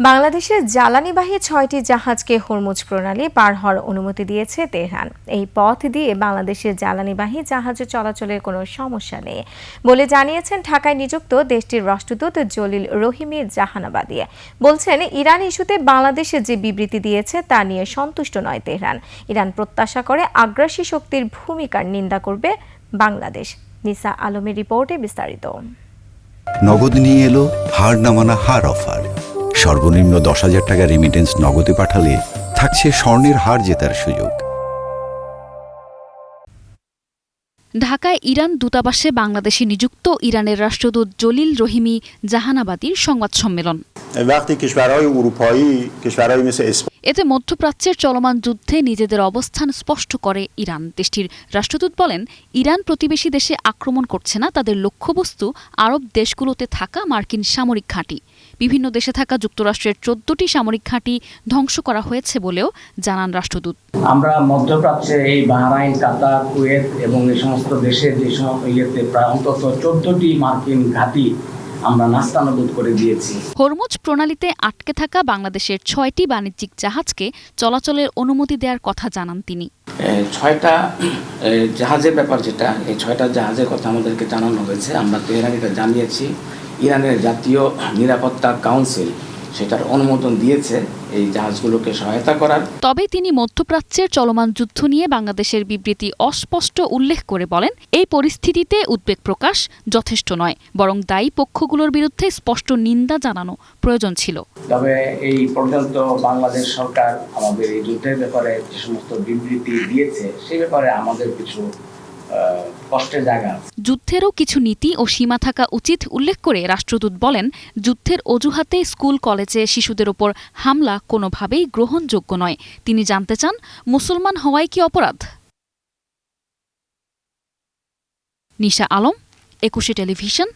বাংলাদেশের জ্বালানিবাহী ৬টি জাহাজকে হরমুজ প্রণালী পার হওয়ার অনুমতি দিয়েছে তেহরান। এই পথ দিয়ে বাংলাদেশের জ্বালানিবাহী জাহাজে চলাচলের কোনো সমস্যা নেই বলে জানিয়েছেন ঢাকায় নিযুক্ত দেশটির রাষ্ট্রদূত জলিল রহিমি জাহানাবাদী। বলছেন, ইরান ইস্যুতে বাংলাদেশে যে বিবৃতি দিয়েছে তা নিয়ে সন্তুষ্ট নয় তেহরান। ইরান প্রত্যাশা করে আগ্রাসী শক্তির ভূমিকার নিন্দা করবে বাংলাদেশ। নিসা আলমের রিপোর্টে বিস্তারিত। নগদ নিয়ে এলো হার না মানা হার অফার। সর্বনিম্ন 10,000 টাকা রেমিটেন্স নগদে পাঠালে থাকছে স্বর্ণের হার জেতার সুযোগ। ঢাকায় ইরান দূতাবাসে বাংলাদেশে নিযুক্ত ইরানের রাষ্ট্রদূত জলিল রহিমি জাহানাবাদীর সংবাদ সম্মেলন। এতে মধ্যপ্রাচ্যের চলমান যুদ্ধে নিজেদের অবস্থান স্পষ্ট করে ইরান। দেশটির রাষ্ট্রদূত বলেন, ইরান প্রতিবেশী দেশে আক্রমণ করছে না, তাদের লক্ষ্যবস্তু আরব দেশগুলোতে থাকা মার্কিন সামরিক ঘাঁটি। বিভিন্ন দেশে থাকা যুক্তরাষ্ট্রের 14টি সামরিক ঘাঁটি ধ্বংস করা হয়েছে বলেও জানান রাষ্ট্রদূত। আমরা মধ্যপ্রাচ্যে এই বাহরাইন, কাতার, কুয়েত এবং এই সমস্ত দেশের যে ইয়েতে প্রায় অন্তত 14টি মার্কিন ঘাঁটি আমরা নাস্তানাবুদ করে দিয়েছি। হরমুজ প্রণালীতে আটকে থাকা বাংলাদেশের 6টি বাণিজ্যিক জাহাজকে চলাচলের অনুমতি দেওয়ার কথা জানান তিনি। 6টা জাহাজের ব্যাপার যেটা, এই 6টা জাহাজের কথা আমাদেরকে জানানো হয়েছে। আমরা তেহরানিতে জানিয়েছি, ইরানের জাতীয় নিরাপত্তা কাউন্সিল সেটার অনুমোদন দিয়েছে এই জাহাজগুলোকে সহায়তা করার। তবে তিনি মধ্যপ্রাচ্যের চলমান যুদ্ধ নিয়ে বাংলাদেশের বিবৃতি অস্পষ্ট উল্লেখ করে বলেন, এই পরিস্থিতিতে উদ্বেগ প্রকাশ যথেষ্ট নয়, বরং দায়ী পক্ষগুলোর বিরুদ্ধে স্পষ্ট নিন্দা জানানো প্রয়োজন ছিল। তবে এই পর্যন্ত বাংলাদেশ সরকার আমাদের এই যুদ্ধের ব্যাপারে যে সমস্ত বিবৃতি দিয়েছে সেই ব্যাপারে আমাদের কিছু কষ্টের জায়গা। যুদ্ধেরও কিছু নীতি ও সীমা থাকা উচিত উল্লেখ করে রাষ্ট্রদূত বলেন, যুদ্ধের অজুহাতে স্কুল কলেজে শিশুদের ওপর হামলা কোনোভাবেই গ্রহণযোগ্য নয়। তিনি জানতে চান, মুসলমান হওয়াই কি অপরাধ? নিশা আলম, 21 টেলিভিশন,